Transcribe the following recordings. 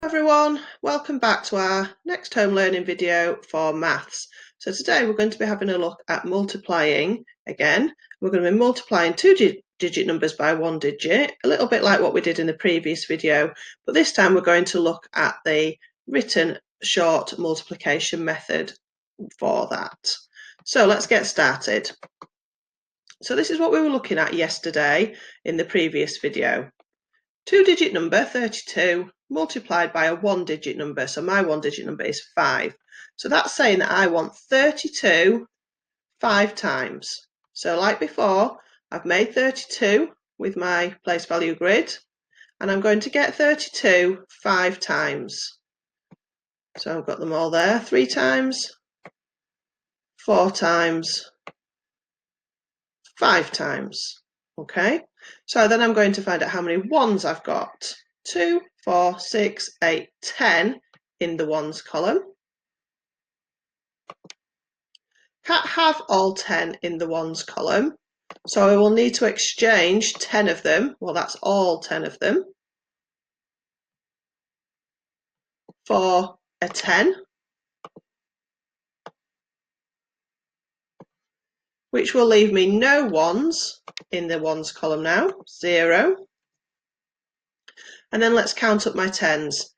Everyone, welcome back to our next home learning video for maths. So today we're going to be having a look at multiplying again. We're going to be multiplying two-digit numbers by one digit, a little bit like what we did in the previous video, but this time we're going to look at the written short multiplication method for that. So let's get started. So this is what we were looking at yesterday in the previous video. Two-digit number 32 multiplied by a one-digit number. So my one-digit number is 5. So that's saying that I want 32 5 times. So like before, I've made 32 with my place value grid, and I'm going to get 32 5 times. So I've got them all there, 3 times, 4 times, 5 times. Okay, so then I'm going to find out how many ones I've got. 2, 4, 6, 8, 10 in the ones column. Can't have all 10 in the ones column, so I will need to exchange 10 of them, well that's all 10 of them, for a 10, which will leave me no ones in the ones column now, 0. And then let's count up my tens.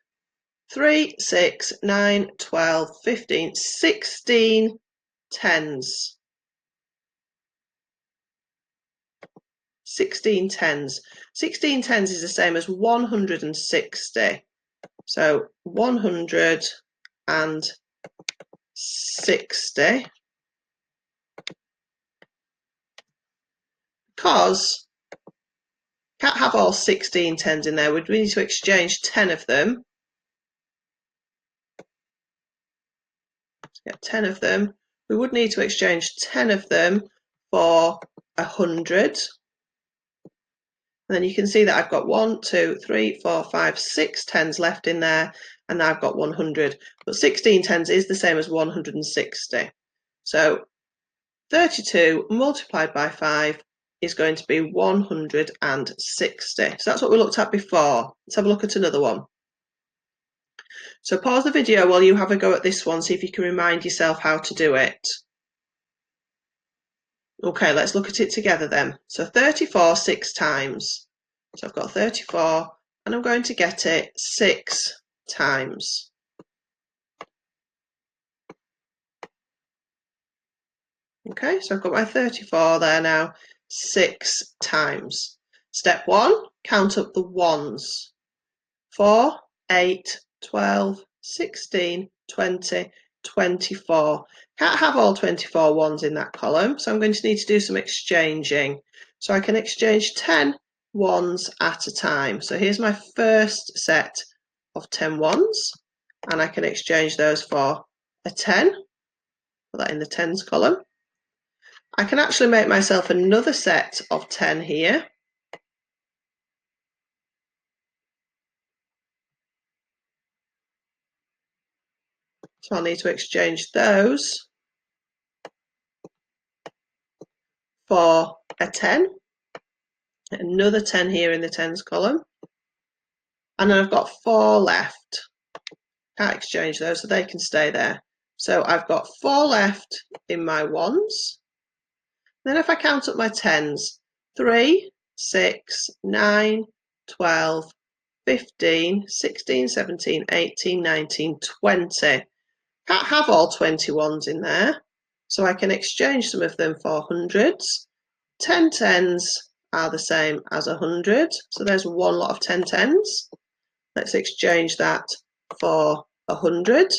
3, 6, 9, 12, 15, 16 tens. 16 tens. 16 tens is the same as 160. So 160. Because can't have all 16 tens in there. We need to exchange 10 of them. Let's get 10 of them. We would need to exchange 10 of them for 100. And then you can see that I've got 1, 2, 3, 4, 5, 6 tens left in there, and now I've got 100. But 16 tens is the same as 160. So 32 multiplied by 5 is going to be 160. So that's what we looked at before. Let's have a look at another one. So pause the video while you have a go at this one, see if you can remind yourself how to do it. Okay, let's look at it together then. So 34 6 times. So I've got 34 and I'm going to get it 6 times. Okay, so I've got my 34 there now, 6 times. Step 1, count up the ones. 4, 8, 12, 16, 20, 24. Can't have all 24 ones in that column, so I'm going to need to do some exchanging. So I can exchange 10 ones at a time. So here's my first set of 10 ones, and I can exchange those for a 10. Put that in the tens column. I can actually make myself another set of 10 here. So I'll need to exchange those for a 10. Another 10 here in the tens column. And then I've got 4 left. Can't exchange those, so they can stay there. So I've got 4 left in my ones. Then if I count up my tens, 3, 6, 9, 12, 15, 16, 17, 18, 19, 20. Can't have all 21s in there, so I can exchange some of them for hundreds. 10 tens are the same as 100, so there's one lot of 10 tens. Let's exchange that for 100.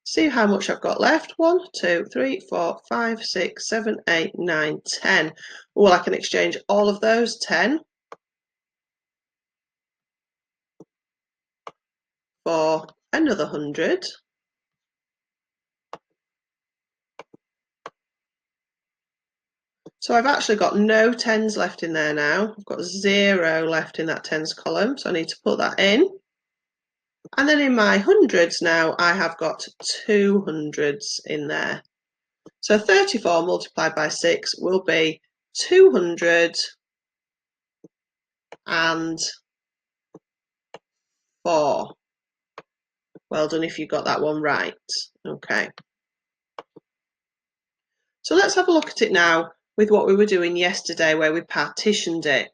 See how much I've got left. 1, 2, 3, 4, 5, 6, 7, 8, 9, 10. Well, I can exchange all of those 10 for another 100. So I've actually got no tens left in there now. I've got 0 left in that tens column, so I need to put that in. And then in my hundreds now, I have got 2 hundreds in there. So 34 multiplied by 6 will be 200 and 4. Well done if you got that one right. Okay. So let's have a look at it now with what we were doing yesterday where we partitioned it.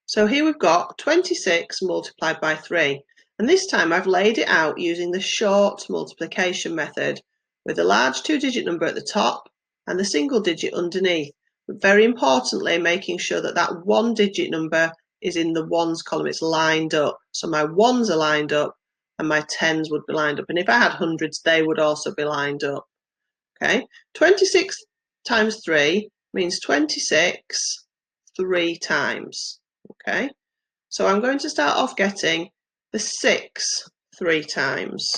So here we've got 26 multiplied by 3. And this time I've laid it out using the short multiplication method with a large 2-digit number at the top and the single digit underneath. But very importantly, making sure that that 1-digit number is in the ones column. It's lined up. So my ones are lined up and my tens would be lined up. And if I had hundreds, they would also be lined up. Okay, 26 times 3 means 26 3 times. Okay, so I'm going to start off getting the 6 3 times.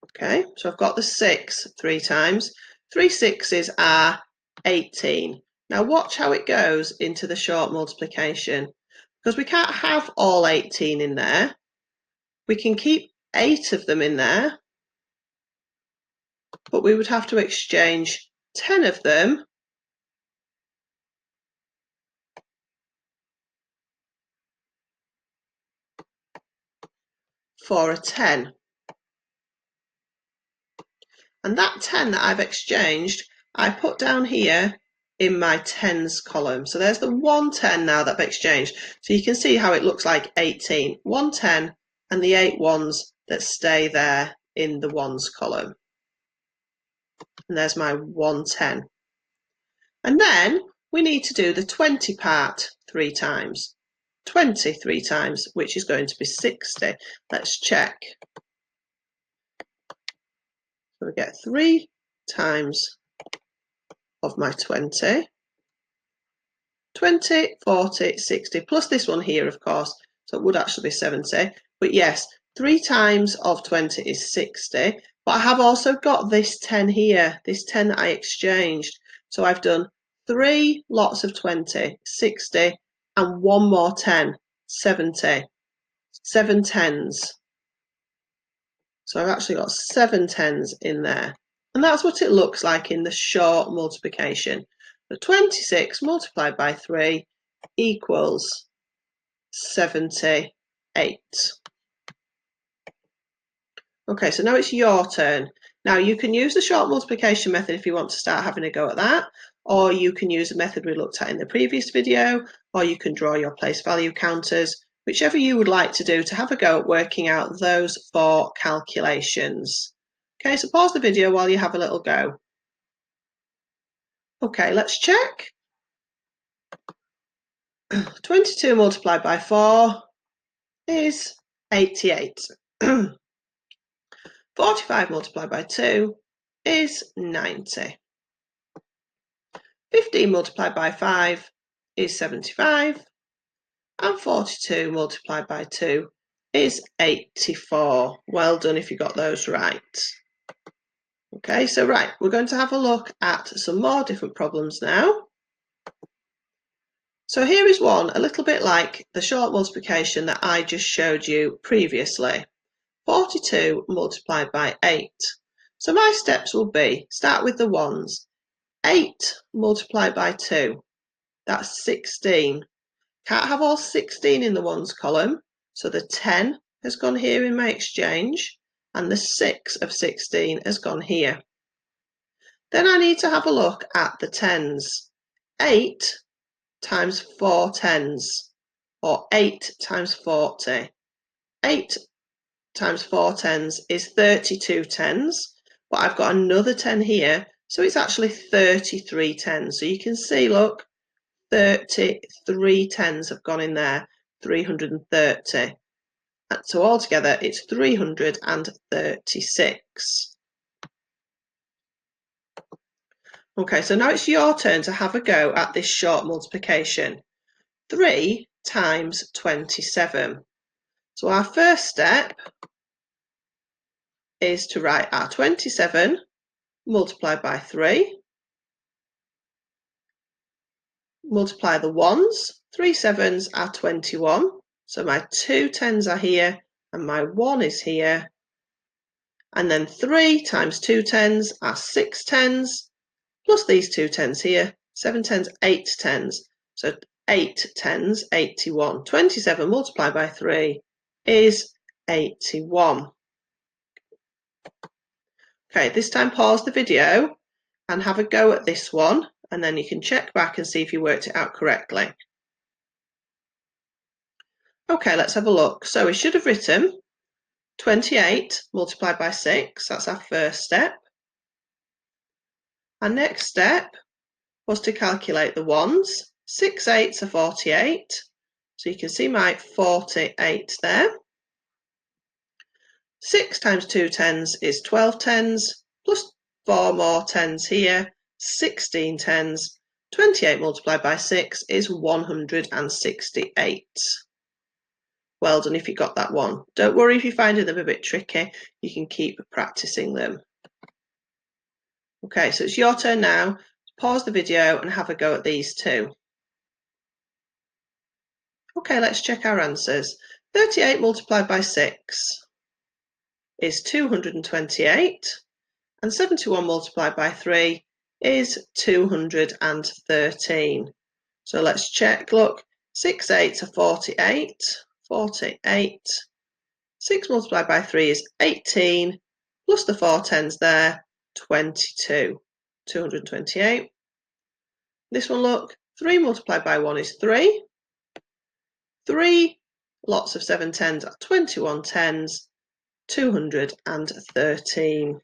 Okay, so I've got the 6 3 times. 3 6s are 18. Now watch how it goes into the short multiplication. Because we can't have all 18 in there. We can keep 8 of them in there. But we would have to exchange 10 of them for a 10. And that 10 that I've exchanged, I put down here in my tens column. So there's the 110 now that I've exchanged. So you can see how it looks like 18. 110 and the 8 ones that stay there in the ones column. And there's my 110. And then we need to do the 20 part 3 times. 20 3 times, which is going to be 60. Let's check. So we get 3 times of my 20. 20, 40, 60, plus this one here, of course, so it would actually be 70. But yes, 3 times of 20 is 60. But I have also got this 10 here, this 10 that I exchanged. So I've done 3 lots of 20, 60, and 1 more 10, 70. 7 tens. So I've actually got 7 tens in there. And that's what it looks like in the short multiplication. The 26 multiplied by 3 equals 78. Okay, so now it's your turn. Now you can use the short multiplication method if you want to start having a go at that, or you can use the method we looked at in the previous video, or you can draw your place value counters, whichever you would like to do to have a go at working out those 4 calculations. Okay, so pause the video while you have a little go. Okay, let's check. 22 multiplied by 4 is 88. 45 multiplied by 2 is 90. 15 multiplied by 5 is 75. And 42 multiplied by 2 is 84. Well done if you got those right. Okay, so right, we're going to have a look at some more different problems now. So here is one a little bit like the short multiplication that I just showed you previously. 42 multiplied by 8. So my steps will be, start with the ones. 8 multiplied by 2, that's 16. Can't have all 16 in the ones column, so the 10 has gone here in my exchange, and the 6 of 16 has gone here. Then I need to have a look at the tens. 8 times 4 tens, or 8 times 40. 8 times 4 tens is 32 tens, but I've got another 10 here, so it's actually 33 tens. So you can see, look, 33 tens have gone in there, 330. So altogether it's 336. Okay, so now it's your turn to have a go at this short multiplication. 3 times 27. So our first step is to write our 27 multiplied by 3. Multiply the ones. 3 sevens are 21. So my 2 tens are here and my 1 is here. And then 3 times 2 tens are 6 tens, plus these 2 tens here, 7 tens, 8 tens. So 8 tens, 81. 27 multiplied by 3 is 81. Okay, this time pause the video and have a go at this one, and then you can check back and see if you worked it out correctly. Okay, let's have a look. So we should have written 28 multiplied by 6. That's our first step. Our next step was to calculate the ones. 6 eighths are 48. So you can see my 48 there. 6 times 2 tens is 12 tens, plus 4 more tens here, 16 tens. 28 multiplied by 6 is 168. Well done if you got that one. Don't worry if you're finding them a bit tricky, you can keep practicing them. Okay, so it's your turn now. Pause the video and have a go at these two. Okay, let's check our answers. 38 multiplied by 6 is 228, and 71 multiplied by 3 is 213. So let's check. Look, 6 eighths are 48. 48. 6 multiplied by 3 is 18, plus the 4 tens there, 22. 228. This one, look, 3 multiplied by 1 is 3. 3 lots of 7 tens are 21 tens, 213.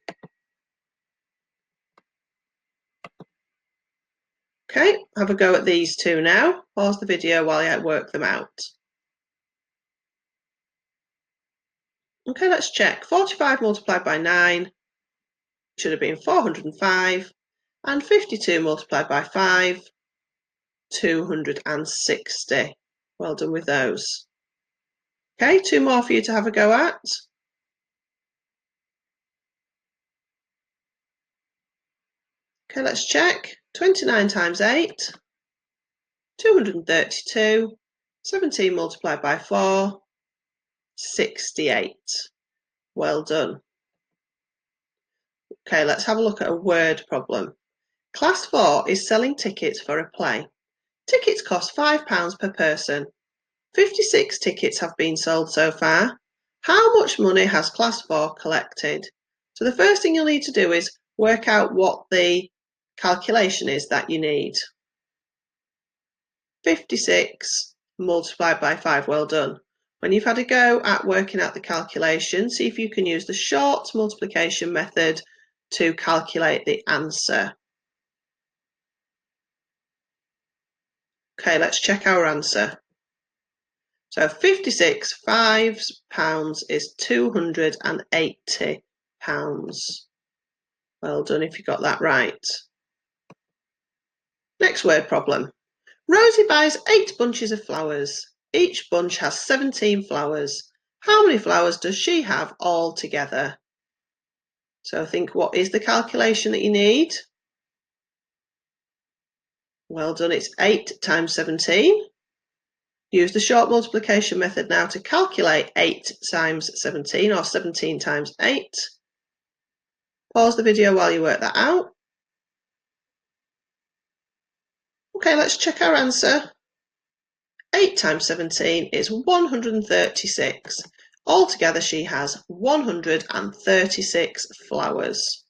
Okay, have a go at these two now. Pause the video while I work them out. Okay, let's check. 45 multiplied by 9 should have been 405, and 52 multiplied by 5, 260. Well done with those. Okay, two more for you to have a go at. Okay, let's check. 29 times 8, 232. 17 multiplied by 4, 68. Well done. Okay, let's have a look at a word problem. Class 4 is selling tickets for a play. Tickets cost £5 per person. 56 tickets have been sold so far. How much money has Class 4 collected? So the first thing you'll need to do is work out what the calculation is that you need. 56 multiplied by 5, well done. When you've had a go at working out the calculation, see if you can use the short multiplication method to calculate the answer. Okay, let's check our answer. So 56 £5 is £280. Well done if you got that right. Next word problem. Rosie buys 8 bunches of flowers. Each bunch has 17 flowers. How many flowers does she have all together? So think, what is the calculation that you need? Well done, it's 8 times 17. Use the short multiplication method now to calculate 8 times 17, or 17 times 8. Pause the video while you work that out. Okay, let's check our answer. 8 times 17 is 136. Altogether, she has 136 flowers.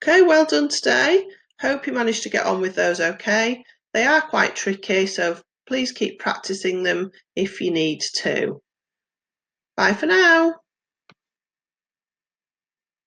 Okay, well done today. Hope you managed to get on with those okay. They are quite tricky, so please keep practicing them if you need to. Bye for now.